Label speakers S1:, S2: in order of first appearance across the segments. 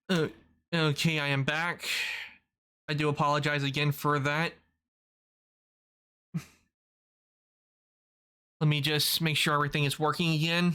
S1: Uh, okay, I am back. I do apologize again for that. Let me just make sure everything is working again.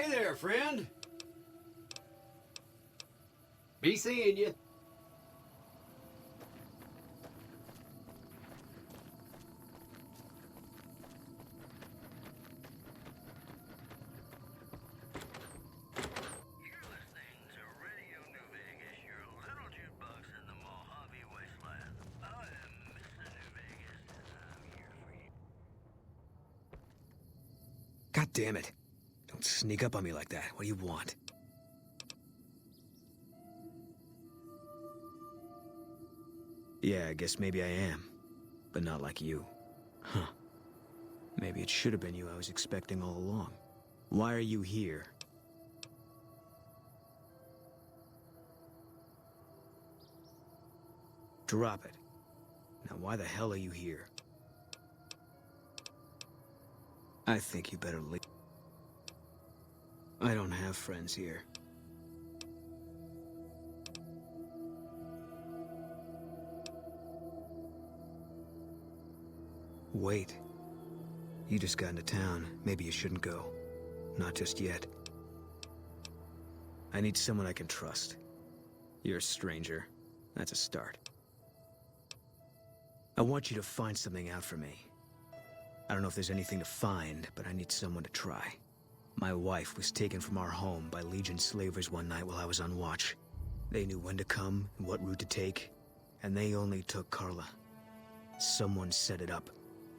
S2: Hey there, friend. Be seeing you.
S3: God damn it. Don't sneak up on me like that. What do you want? Yeah, I guess maybe I am. But not like you. Huh. Maybe it should have been you I was expecting all along. Why are you here? Drop it. Now why the hell are you here? I think you better leave. I don't have friends here. Wait. You just got into town. Maybe you shouldn't go. Not just yet. I need someone I can trust. You're a stranger. That's a start. I want you to find something out for me. I don't know if there's anything to find, but I need someone to try. My wife was taken from our home by Legion slavers one night while I was on watch. They knew when to come and what route to take, and they only took Carla. Someone set it up.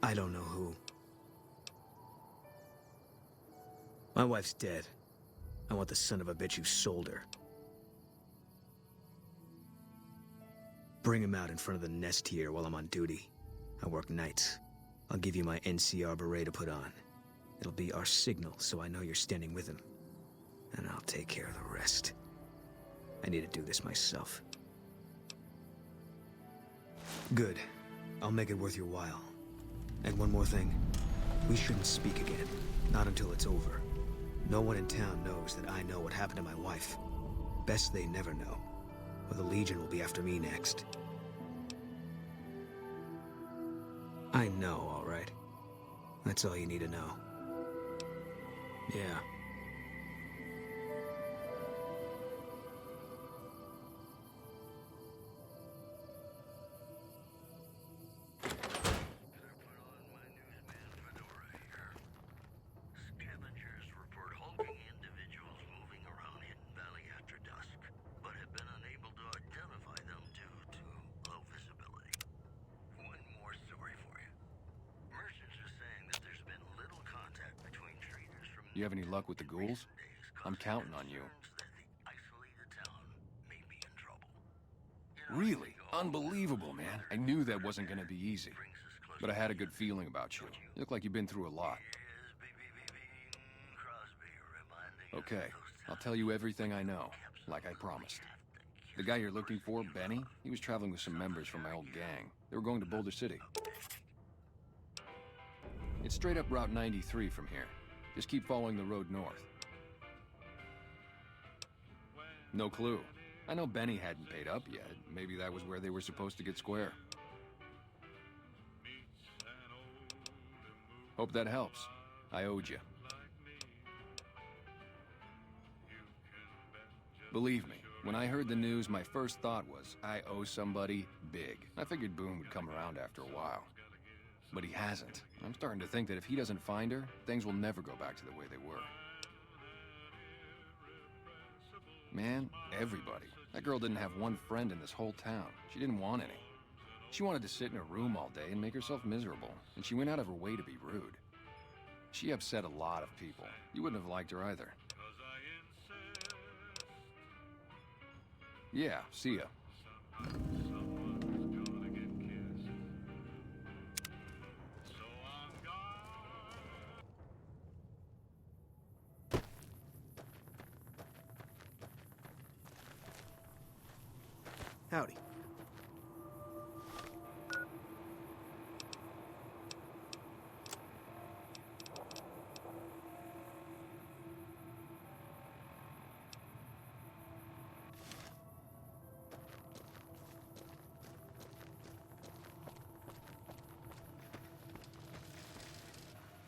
S3: I don't know who. My wife's dead. I want the son of a bitch who sold her. Bring him out in front of the nest here while I'm on duty. I work nights. I'll give you my NCR beret to put on. It'll be our signal, so I know you're standing with him. And I'll take care of the rest. I need to do this myself. Good. I'll make it worth your while. And one more thing. We shouldn't speak again. Not until it's over. No one in town knows that I know what happened to my wife. Best they never know. Or the Legion will be after me next. I know, all right. That's all you need to know. Yeah.
S4: You have any luck with the Ghouls? I'm counting on you. Really? Unbelievable, man. I knew that wasn't gonna be easy. But I had a good feeling about you. You look like you've been through a lot. Okay, I'll tell you everything I know, like I promised. The guy you're looking for, Benny, he was traveling with some members from my old gang. They were going to Boulder City. It's straight up Route 93 from here. Just keep following the road north. No clue. I know Benny hadn't paid up yet. Maybe that was where they were supposed to get square. Hope that helps. I owed you. Believe me, when I heard the news, my first thought was, I owe somebody big. I figured Boone would come around after a while. But he hasn't. I'm starting to think that if he doesn't find her, things will never go back to the way they were. Man, everybody. That girl didn't have one friend in this whole town. She didn't want any. She wanted to sit in her room all day and make herself miserable, and she went out of her way to be rude. She upset a lot of people. You wouldn't have liked her either. Yeah, see ya.
S3: Howdy.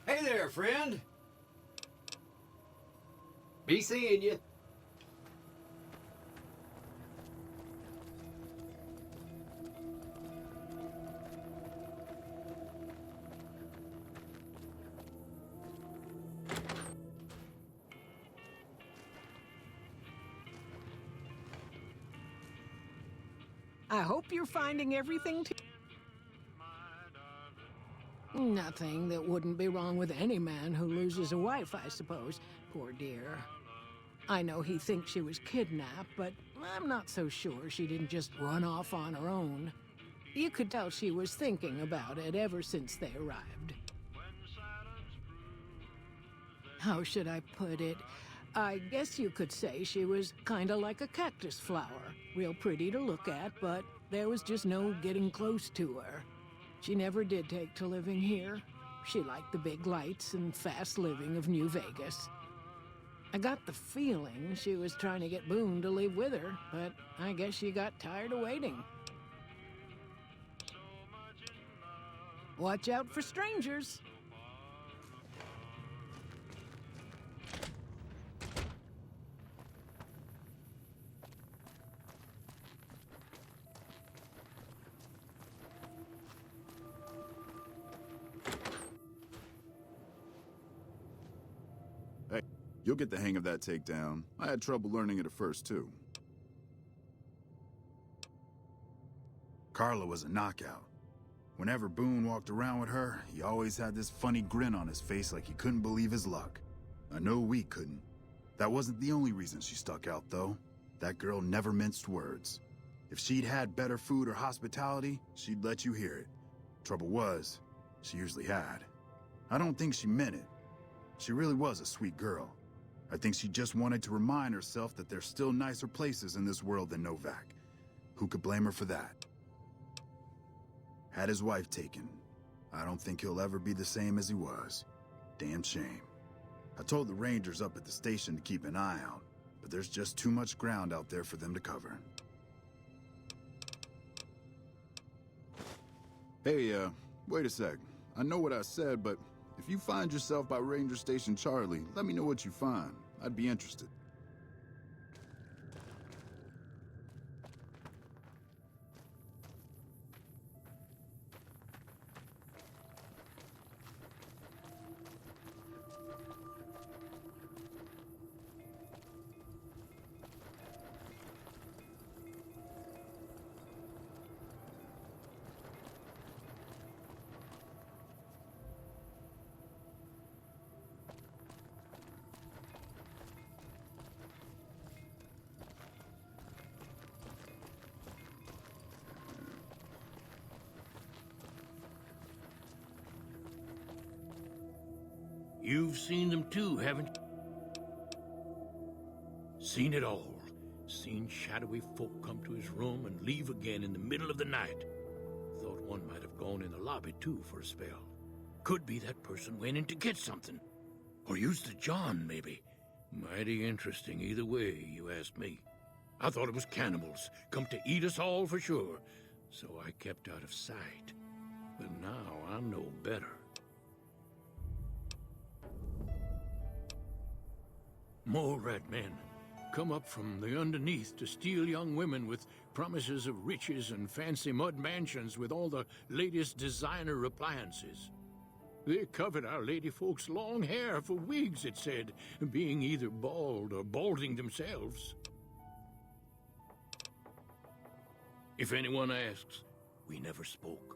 S2: Hey there, friend. Be seeing you.
S5: I hope you're finding everything to... Nothing that wouldn't be wrong with any man who loses a wife, I suppose. Poor dear. I know he thinks she was kidnapped, but I'm not so sure she didn't just run off on her own. You could tell she was thinking about it ever since they arrived. How should I put it? I guess you could say she was kinda like a cactus flower. Real pretty to look at, but there was just no getting close to her. She never did take to living here. She liked the big lights and fast living of New Vegas. I got the feeling she was trying to get Boone to live with her, but I guess she got tired of waiting. Watch out for strangers.
S6: Hey, you'll get the hang of that takedown. I had trouble learning it at first, too. Carla was a knockout. Whenever Boone walked around with her, he always had this funny grin on his face like he couldn't believe his luck. I know we couldn't. That wasn't the only reason she stuck out, though. That girl never minced words. If she'd had better food or hospitality, she'd let you hear it. Trouble was, she usually had. I don't think she meant it. She really was a sweet girl. I think she just wanted to remind herself that there's still nicer places in this world than Novak. Who could blame her for that? Had his wife taken. I don't think he'll ever be the same as he was. Damn shame. I told the Rangers up at the station to keep an eye out, but there's just too much ground out there for them to cover. Hey, wait a sec. I know what I said, but if you find yourself by Ranger Station Charlie, let me know what you find. I'd be interested.
S7: You've seen them too, haven't you? Seen it all. Seen shadowy folk come to his room and leave again in the middle of the night. Thought one might have gone in the lobby too for a spell. Could be that person went in to get something. Or used the John, maybe. Mighty interesting either way, you ask me. I thought it was cannibals, come to eat us all for sure. So I kept out of sight. But now I know better. Mole rat men come up from the underneath to steal young women with promises of riches and fancy mud mansions with all the latest designer appliances. They covered our lady folks' long hair for wigs, it said, being either bald or balding themselves. If anyone asks, we never spoke.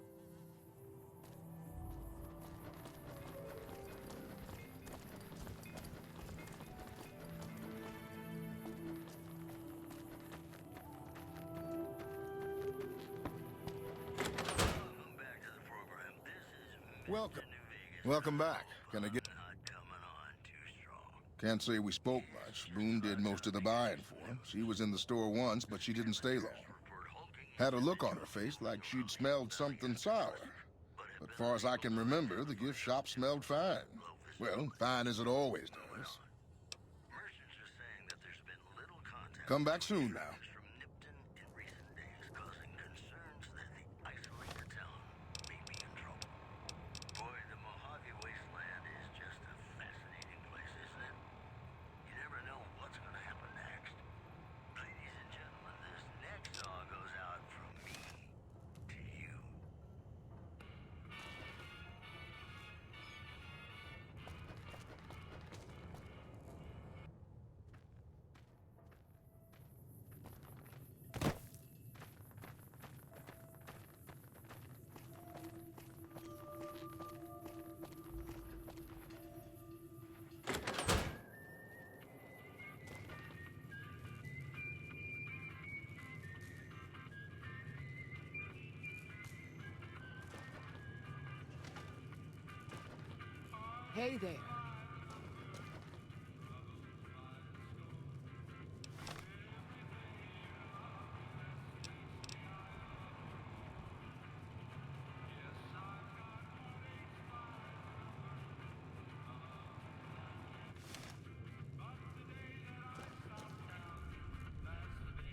S8: Welcome. Welcome back. Can I get... Can't say we spoke much. Boone did most of the buying for him. She was in the store once, but she didn't stay long. Had a look on her face like she'd smelled something sour. But far as I can remember, the gift shop smelled fine. Well, fine as it always does. Come back soon now.
S9: Boy, the Mojave Wasteland is just a fascinating place, isn't it? You never know
S5: Hey there.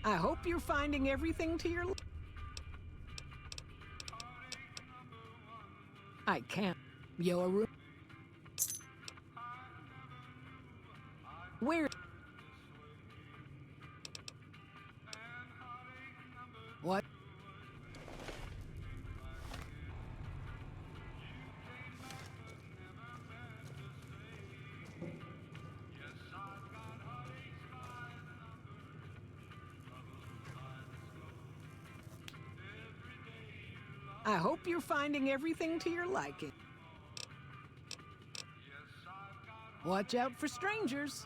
S5: I hope you're finding everything to your... I can't. Your room... Where... What? I hope you're finding everything to your liking. Watch out for strangers.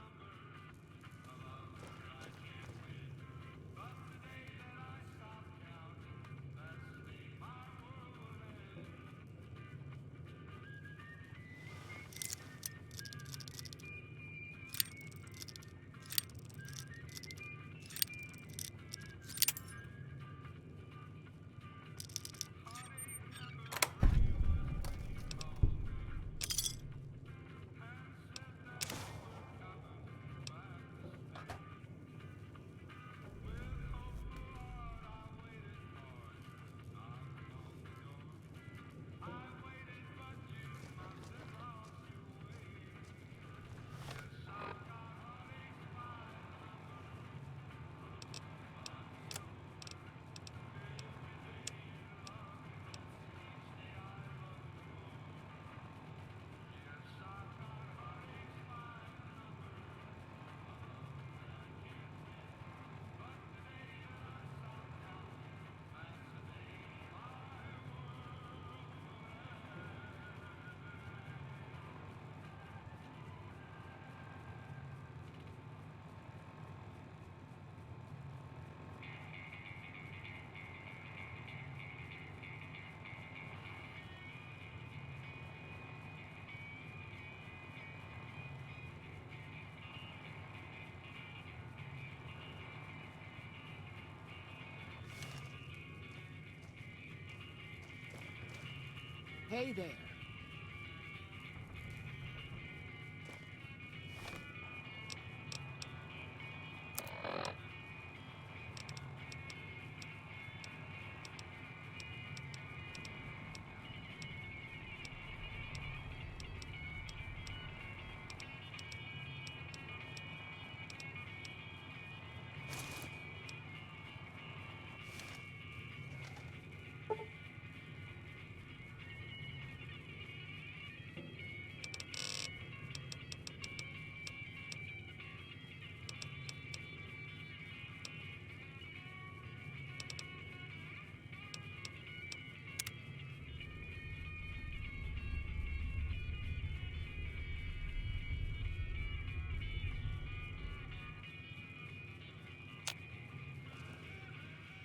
S5: Hey there.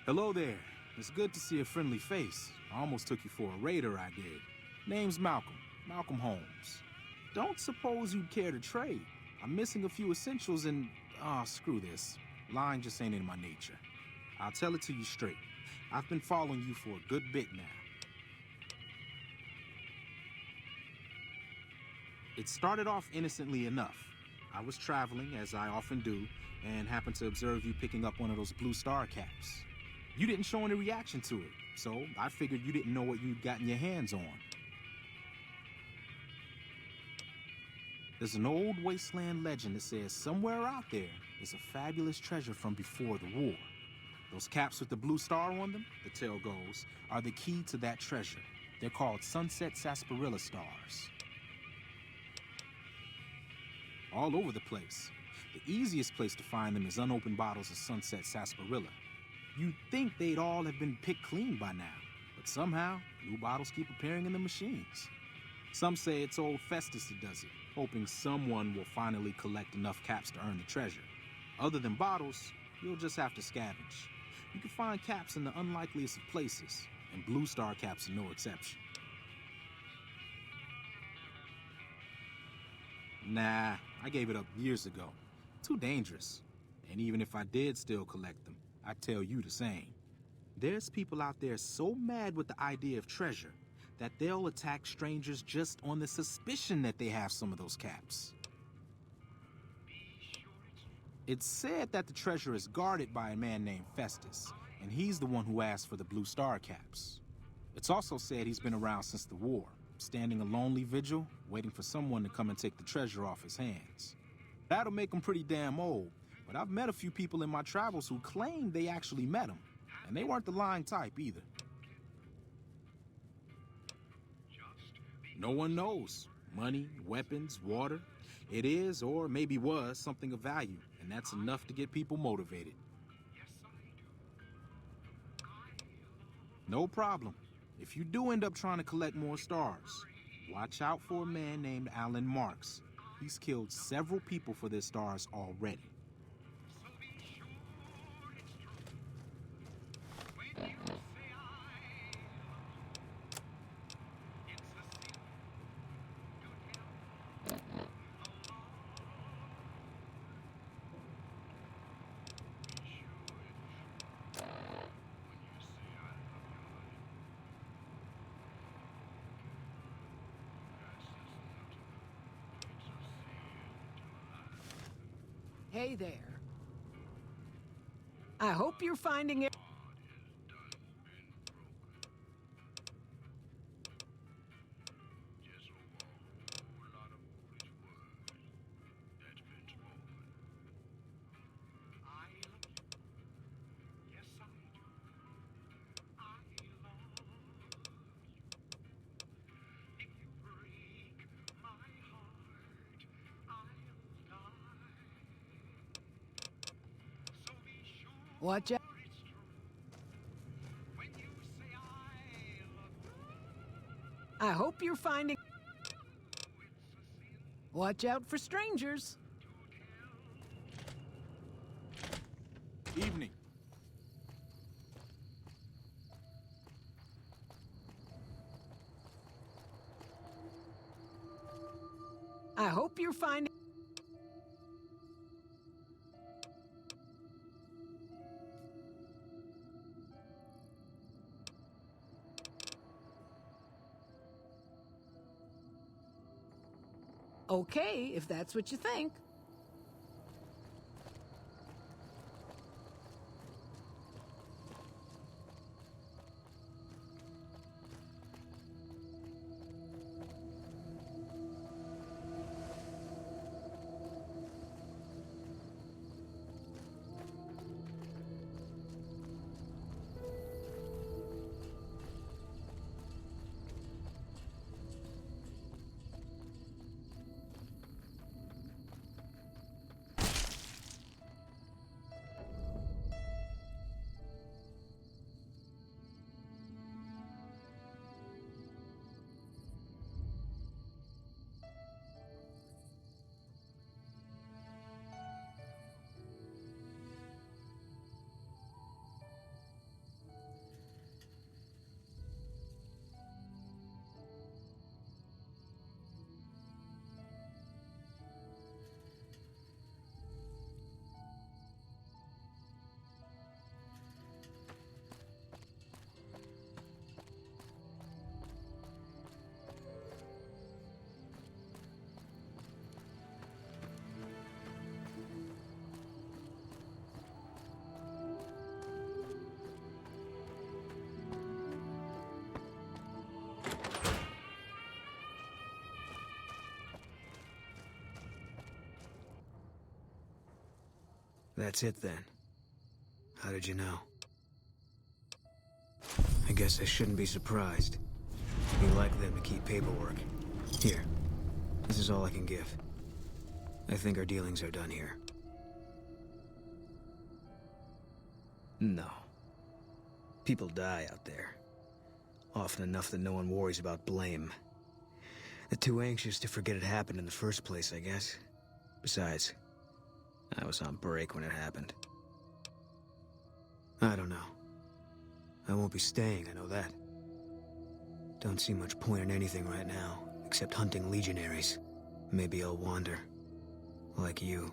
S9: Hello there. It's good to see a friendly face. I almost took you for a raider, I did. Name's Malcolm. Malcolm Holmes. Don't suppose you'd care to trade. I'm missing a few essentials and... screw this. Lying just ain't in my nature. I'll tell it to you straight. I've been following you for a good bit now. It started off innocently enough. I was traveling, as I often do, and happened to observe you picking up one of those blue star caps. You didn't show any reaction to it, so I figured you didn't know what you'd gotten your hands on. There's an old Wasteland legend that says somewhere out there is a fabulous treasure from before the war. Those caps with the blue star on them, the tale goes, are the key to that treasure. They're called sunset sarsaparilla stars. All over the place. The easiest place to find them is unopened bottles of sunset sarsaparilla. You'd think they'd all have been picked clean by now, but somehow, new bottles keep appearing in the machines. Some say it's old Festus that does it, hoping someone will finally collect enough caps to earn the treasure. Other than bottles, you'll just have to scavenge. You can find caps in the unlikeliest of places, and blue star caps are no exception. Nah, I gave it up years ago. Too dangerous. And even if I did still collect them, I'd tell you the same. There's people out there so mad with the idea of treasure that they'll attack strangers just on the suspicion that they have some of those caps. It's said that the treasure is guarded by a man named Festus, and he's the one who asked for the Blue Star caps. It's also said he's been around since the war, standing a lonely vigil, waiting for someone to come and take the treasure off his hands. That'll make him pretty damn old, but I've met a few people in my travels who claim they actually met him, and they weren't the lying type either. No one knows. Money, weapons, water. It is, or maybe was, something of value, and that's enough to get people motivated. No problem. If you do end up trying to collect more stars, watch out for a man named Alan Marks. He's killed several people for their stars already.
S5: Hey there. I hope you're finding it. Watch out. I hope you're finding. Watch out for strangers.
S9: Evening.
S5: I hope you're finding. Okay, if that's what you think.
S3: That's it then. How did you know? I guess I shouldn't be surprised. You like them to keep paperwork. Here. This is all I can give. I think our dealings are done here. No. People die out there. Often enough that no one worries about blame. They're too anxious to forget it happened in the first place, I guess. Besides, I was on break when it happened. I don't know. I won't be staying, I know that. Don't see much point in anything right now, except hunting legionaries. Maybe I'll wander. Like you.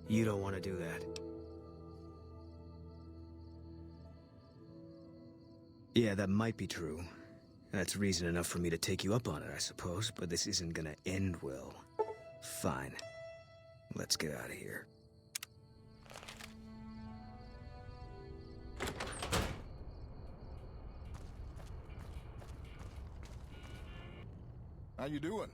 S3: You don't want to do that. Yeah, that might be true. That's reason enough for me to take you up on it, I suppose, but this isn't gonna end well. Fine. Let's get out of here.
S8: How you doing?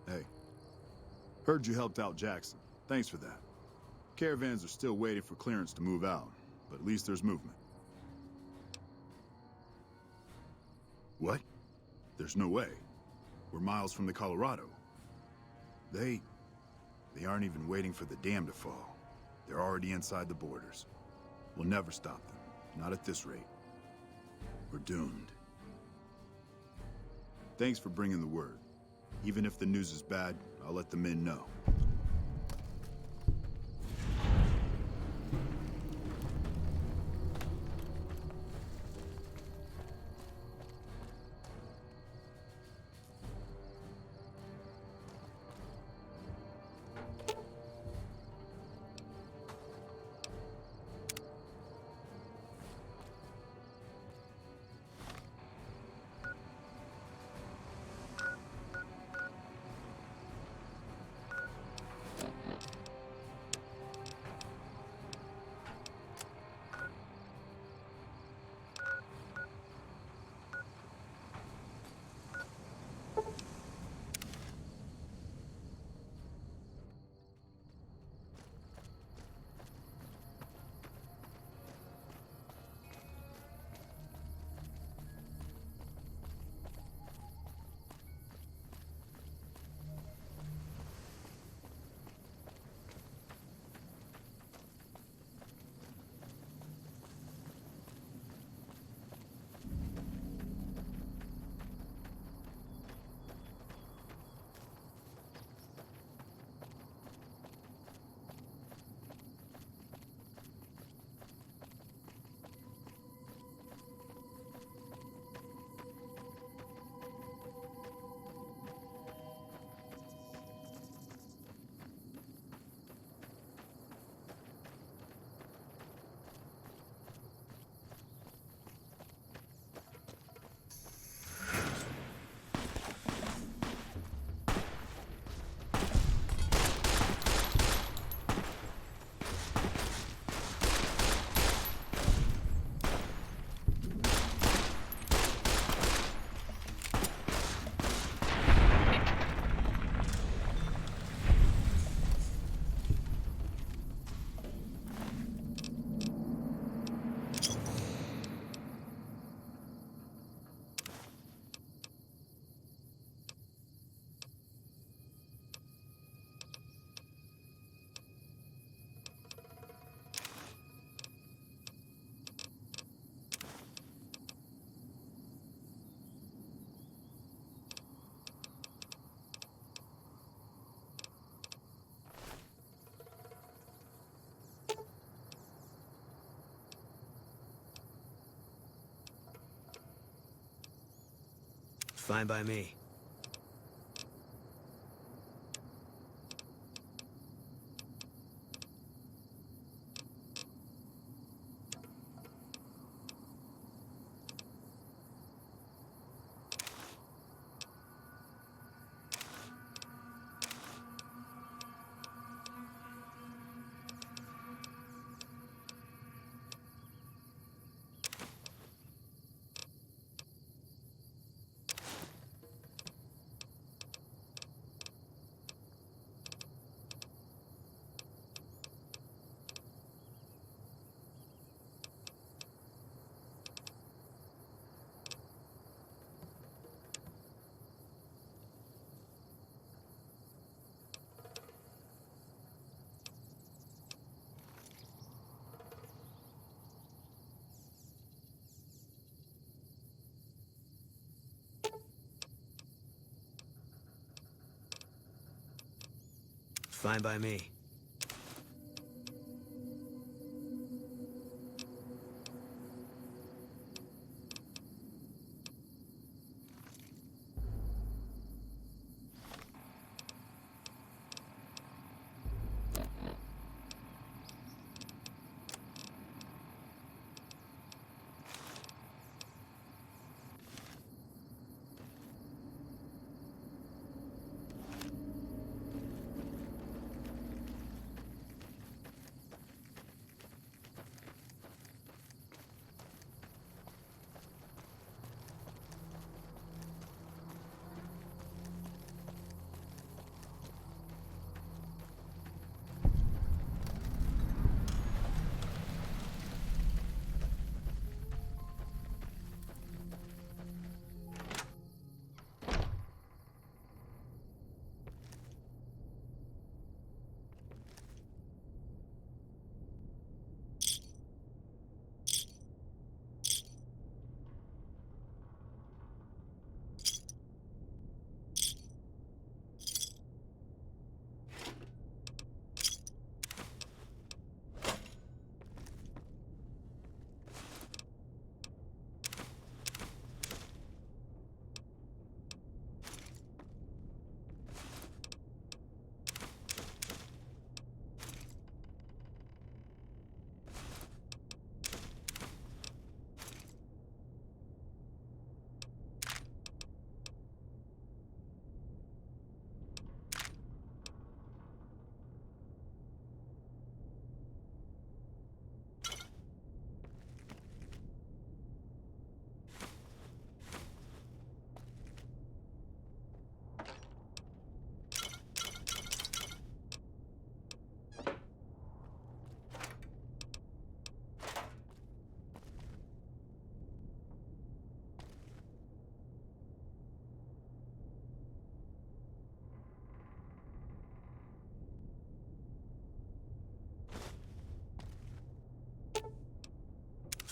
S6: Hey. Heard you helped out Jackson. Thanks for that. Caravans are still waiting for clearance to move out, but at least there's movement. What? There's no way. We're miles from the Colorado. They aren't even waiting for the dam to fall. They're already inside the borders. We'll never stop them. Not at this rate. We're doomed. Thanks for bringing the word. Even if the news is bad, I'll let the men know.
S3: Fine by me. Fine by me.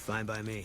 S3: Fine by me.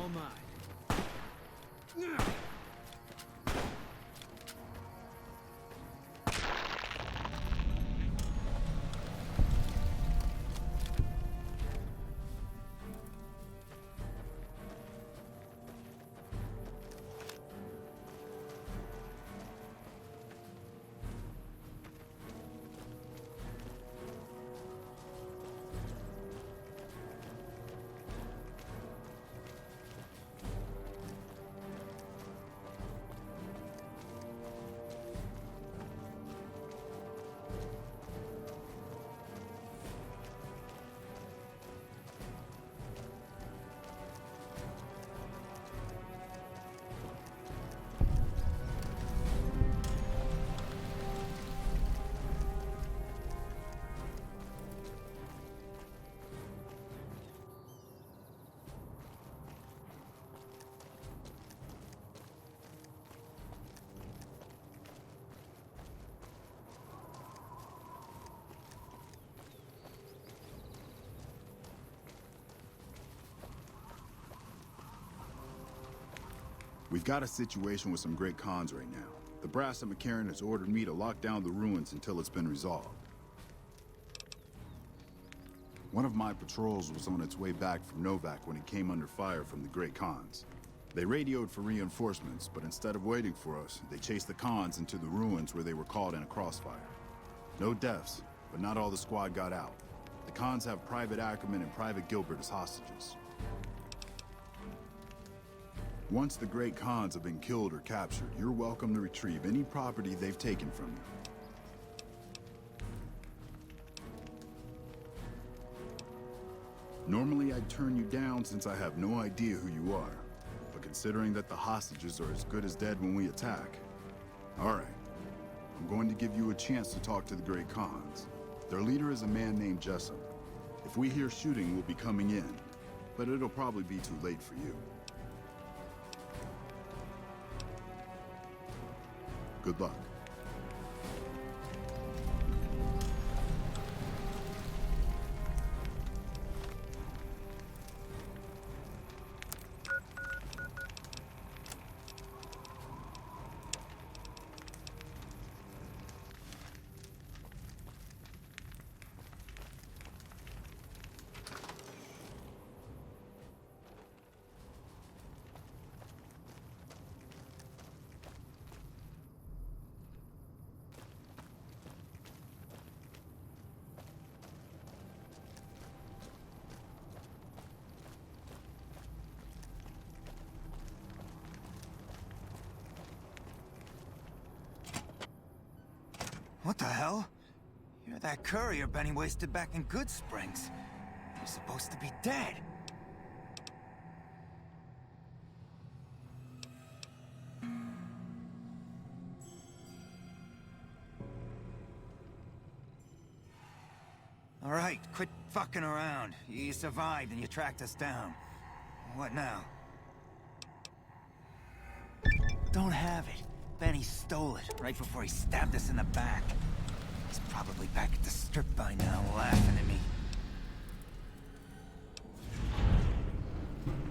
S2: all mine.
S6: We've got a situation with some great cons right now. The brass at McCarran has ordered me to lock down the ruins until it's been resolved. One of my patrols was on its way back from Novak when it came under fire from the Great Khans. They radioed for reinforcements, but instead of waiting for us, they chased the Khans into the ruins where they were caught in a crossfire. No deaths, but not all the squad got out. The Khans have Private Ackerman and Private Gilbert as hostages. Once the Great Khans have been killed or captured, you're welcome to retrieve any property they've taken from you. Normally I'd turn you down since I have no idea who you are, but considering that the hostages are as good as dead when we attack, alright, I'm going to give you a chance to talk to the Great Khans. Their leader is a man named Jessup. If we hear shooting, we'll be coming in, but it'll probably be too late for you. Good luck.
S10: What the hell? You're that courier Benny wasted back in Good Springs. You're supposed to be dead. All right, quit fucking around. You survived and you tracked us down. What now? Don't have it. Benny stole it right before he stabbed us in the back. He's probably back at the strip by now, laughing at me.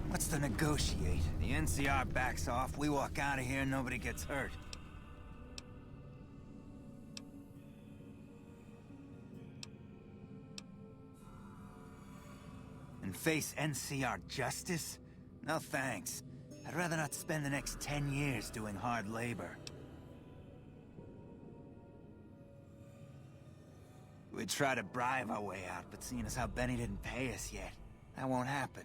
S10: What's to negotiate? The NCR backs off, we walk out of here, nobody gets hurt. And face NCR justice? No thanks. I'd rather not spend the next 10 years doing hard labor. We'd try to bribe our way out, but seeing as how Benny didn't pay us yet, that won't happen.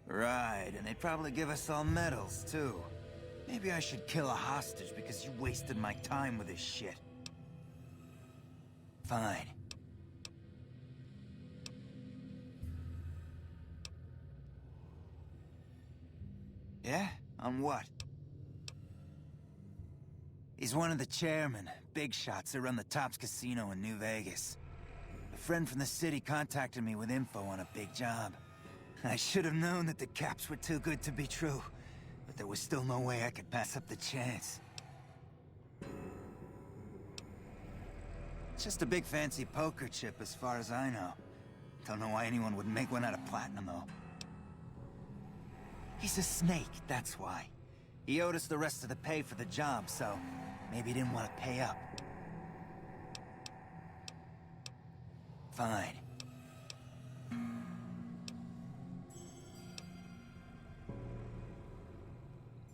S10: Right, and they'd probably give us all medals, too. Maybe I should kill a hostage because you wasted my time with this shit. Fine. Yeah? On what? He's one of the chairmen, big shots that run the Tops Casino in New Vegas. A friend from the city contacted me with info on a big job. I should have known that the caps were too good to be true, but there was still no way I could pass up the chance. Just a big fancy poker chip as far as I know. Don't know why anyone would make one out of platinum, though. He's a snake, that's why. He owed us the rest of the pay for the job, so maybe he didn't want to pay up. Fine.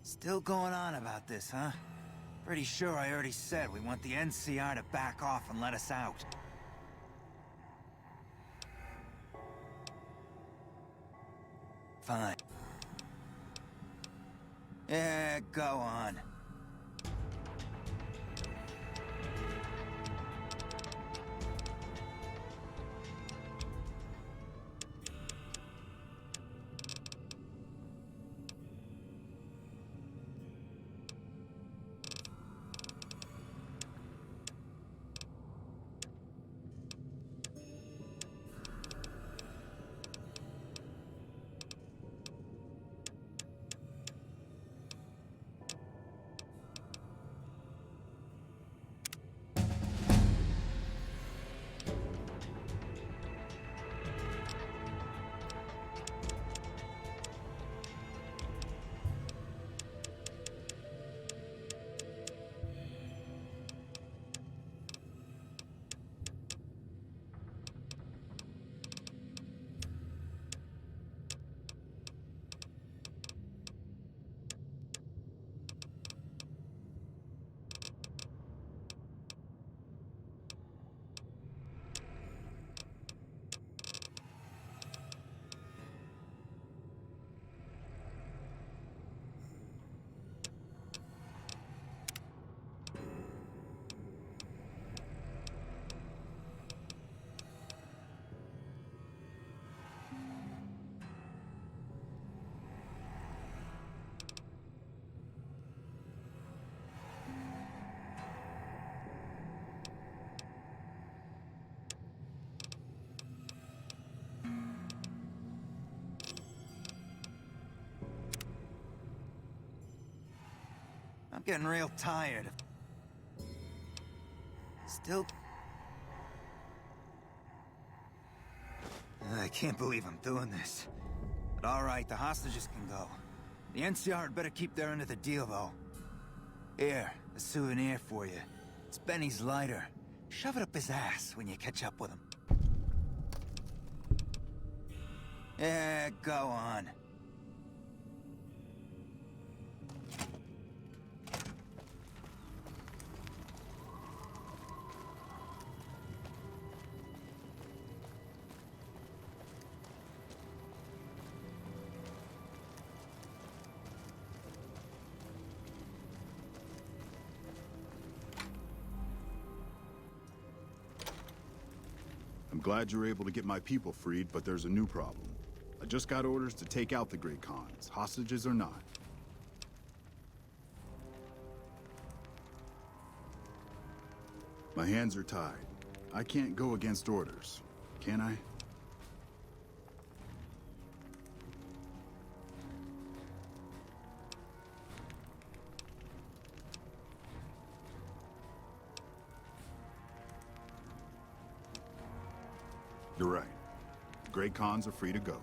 S10: Still going on about this, huh? Pretty sure I already said we want the NCR to back off and let us out. Fine. Yeah, go on. I'm getting real tired. Still... I can't believe I'm doing this. But alright, the hostages can go. The NCR had better keep their end of the deal, though. Here, a souvenir for you. It's Benny's lighter. Shove it up his ass when you catch up with him. Yeah, go on.
S6: I'm glad you're able to get my people freed, but there's a new problem. I just got orders to take out the Great Khans, hostages or not. My hands are tied. I can't go against orders, can I? You're right. The Great Khans are free to go.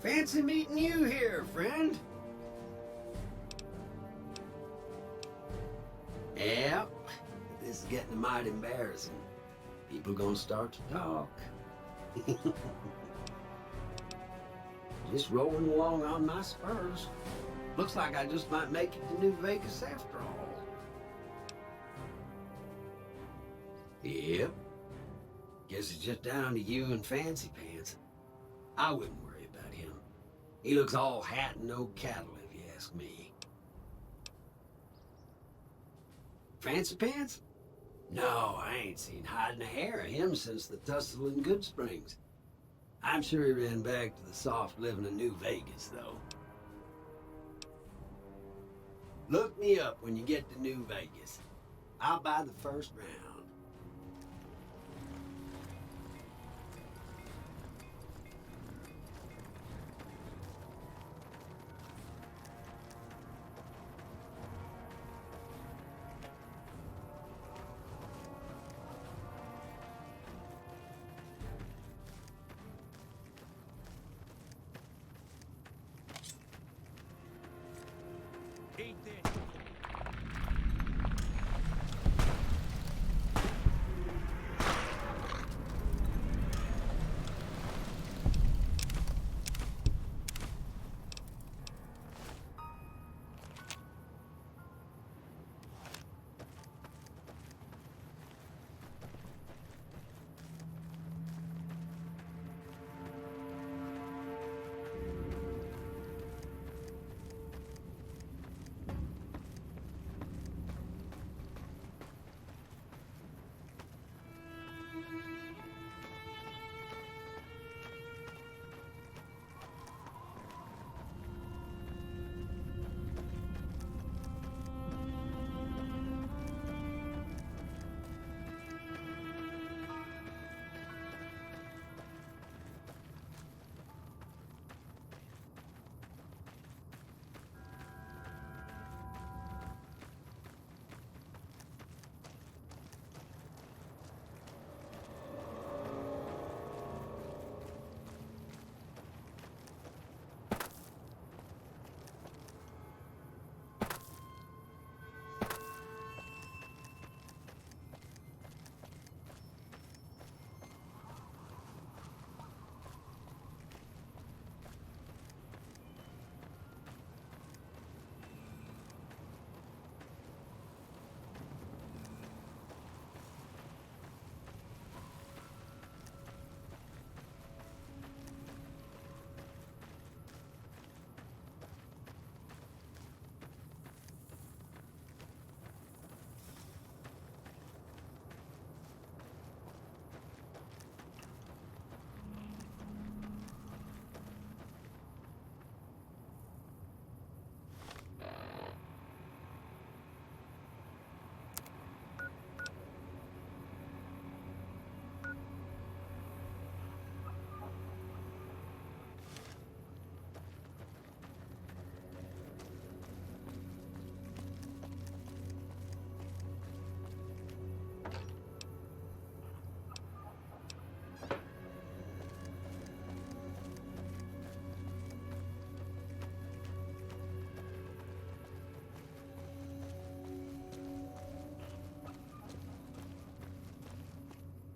S2: Fancy meeting you here, friend. Yep, this is getting mighty embarrassing. People gonna start to talk. Just rolling along on my spurs. Looks like I just might make it to New Vegas after all. Yep. Guess it's just down to you and Fancy Pants. I wouldn't worry about him. He looks all hat and no cattle, if you ask me. Fancy Pants? No, I ain't seen hide nor hair of him since the tussle in Good Springs. I'm sure he ran back to the soft living of New Vegas, though. Look me up when you get to New Vegas. I'll buy the first round.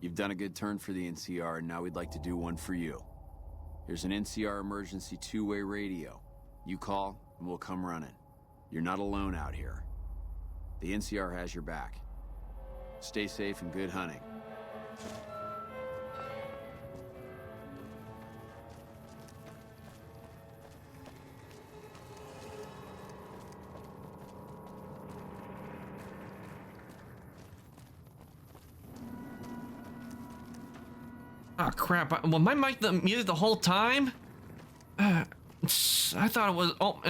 S11: You've done a good turn for the NCR, and now we'd like to do one for you. Here's an NCR emergency two-way radio. You call, and we'll come running. You're not alone out here. The NCR has your back. Stay safe and good hunting.
S1: Oh crap! Well, my mic muted the whole time. I thought it was. Oh.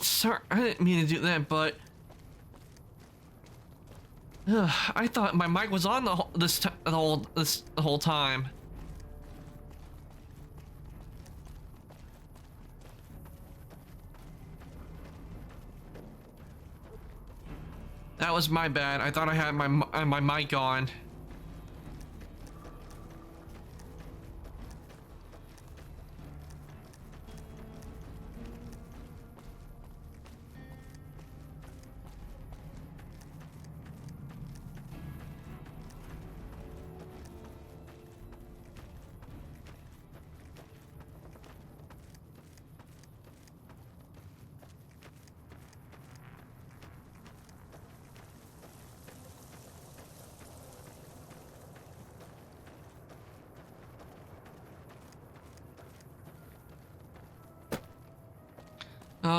S1: Sorry, I didn't mean to do that, but I thought my mic was on the whole time. That was my bad. I thought I had my mic on.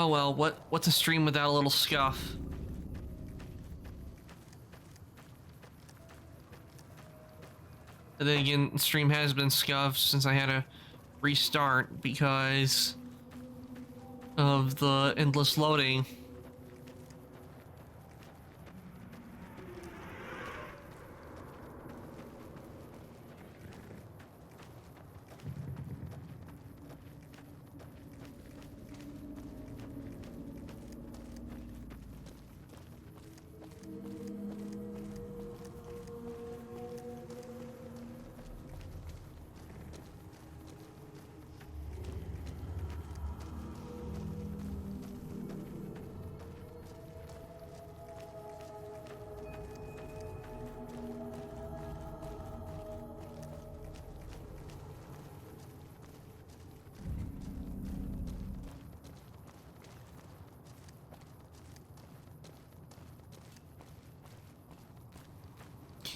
S1: Oh well, what's a stream without a little scuff? And then again, the stream has been scuffed since I had to restart because of the endless loading.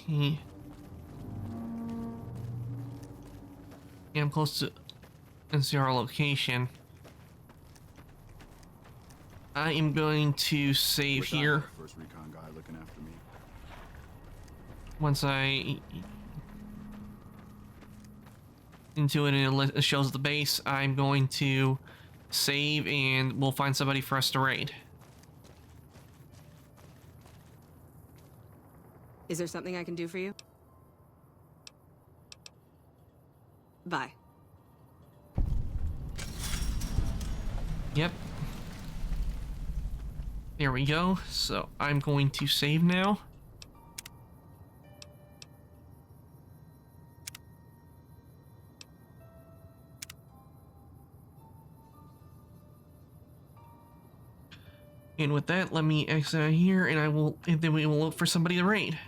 S1: Okay. Yeah, I'm close to NCR location. I am going to save
S6: Wish I
S1: here
S6: had a first recon guy looking after me.
S1: once I into it and it shows the base. I'm going to save and we'll find somebody for us to raid.
S12: Is there something I can do for you? Bye.
S1: Yep. There we go. So I'm going to save now. And with that, let me exit out here and then we will look for somebody to raid.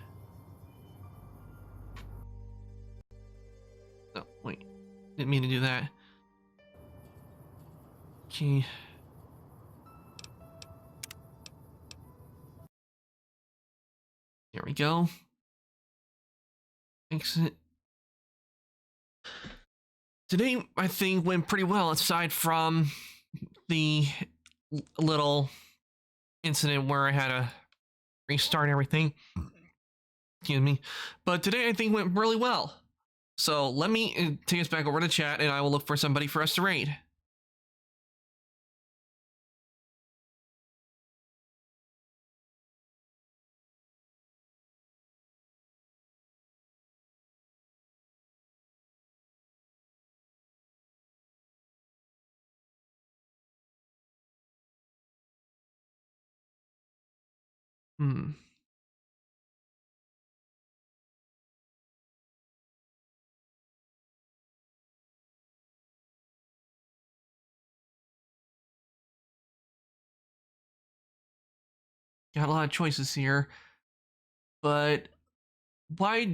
S1: Oh, wait. Didn't mean to do that. Okay. There we go. Exit. Today, I think, went pretty well, aside from the little incident where I had to restart everything. Excuse me. But today, I think, went really well. So let me take us back over to chat, and I will look for somebody for us to raid. Got a lot of choices here, but I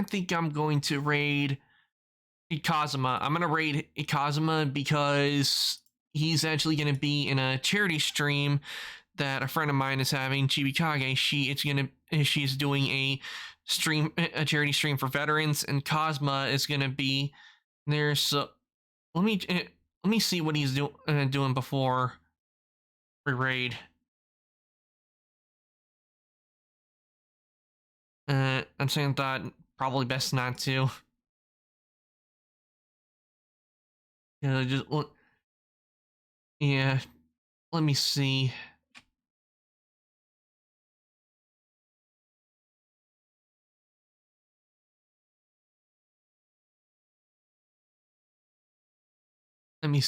S1: think I'm going to raid Ikazuma. I'm going to raid Ikazuma because he's actually going to be in a charity stream that a friend of mine is having, Chibikage. She's doing a charity stream for veterans, and Cosma is going to be there. So let me see what he's doing before we raid. I'm saying that probably best not to. Yeah, let me see. Let me.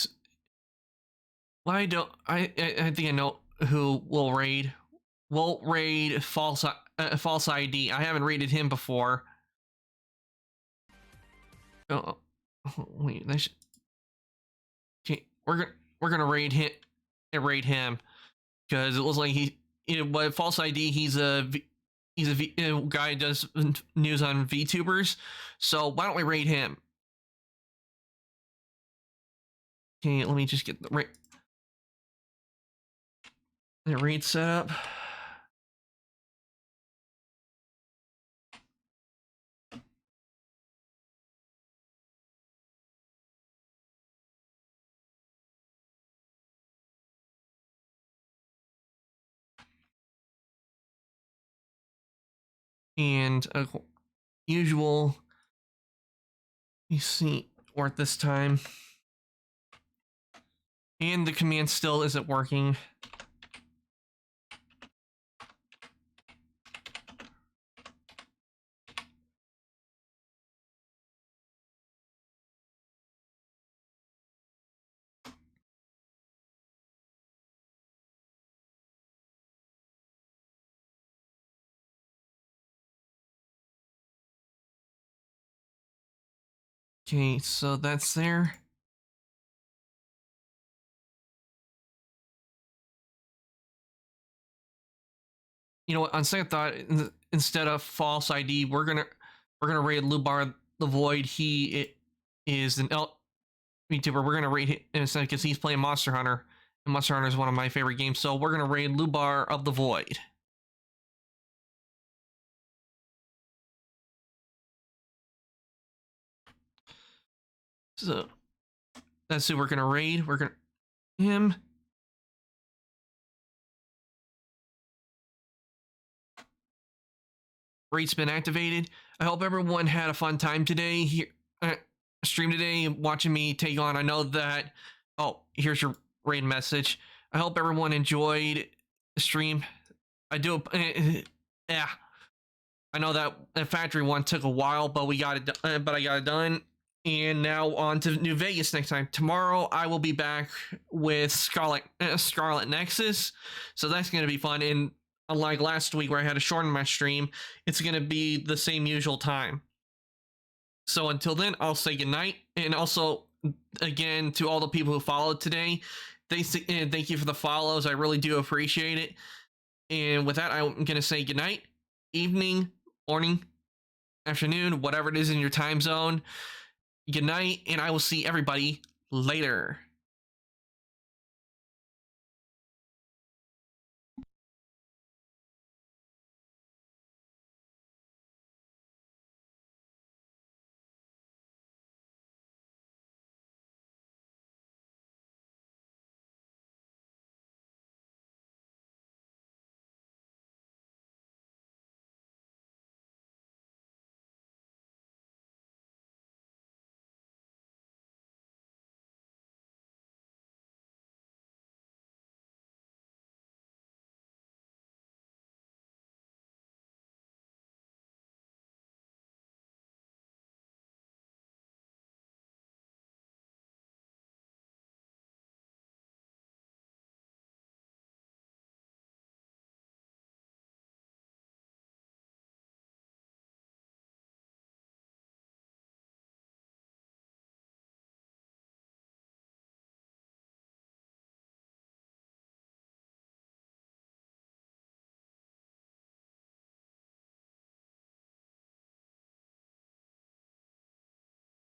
S1: Why don't I think I know who will raid. We'll raid false ID. I haven't raided him before. Oh, wait. Okay, we're gonna raid him. Raid him because it looks like but false ID. He's a guy who does news on VTubers. So why don't we raid him? Okay, let me just get the raid set up. And usual, you see, work this time. And the command still isn't working. Okay, so that's there. You know what? On second thought, instead of false ID, we're gonna raid Lubar the Void. Is an VTuber. We're gonna raid him instead because he's playing Monster Hunter, and Monster Hunter is one of my favorite games. So we're gonna raid Lubar of the Void. So that's who we're gonna raid. We're gonna him. Rate's been activated. I hope everyone had a fun time today here. Stream today watching me take on. I know that. Oh, here's your raid message. I hope everyone enjoyed the stream. I do. Yeah. I know that factory one took a while, but we got it. But I got it done. And now on to New Vegas next time. Tomorrow I will be back with Scarlet Nexus, so that's gonna be fun. And unlike last week where I had to shorten my stream, it's gonna be the same usual time. So until then, I'll say goodnight. And also, again, to all the people who followed today, thank you for the follows. I really do appreciate it. And with that, I'm gonna say goodnight, evening, morning, afternoon, whatever it is in your time zone. Good night, and I will see everybody later.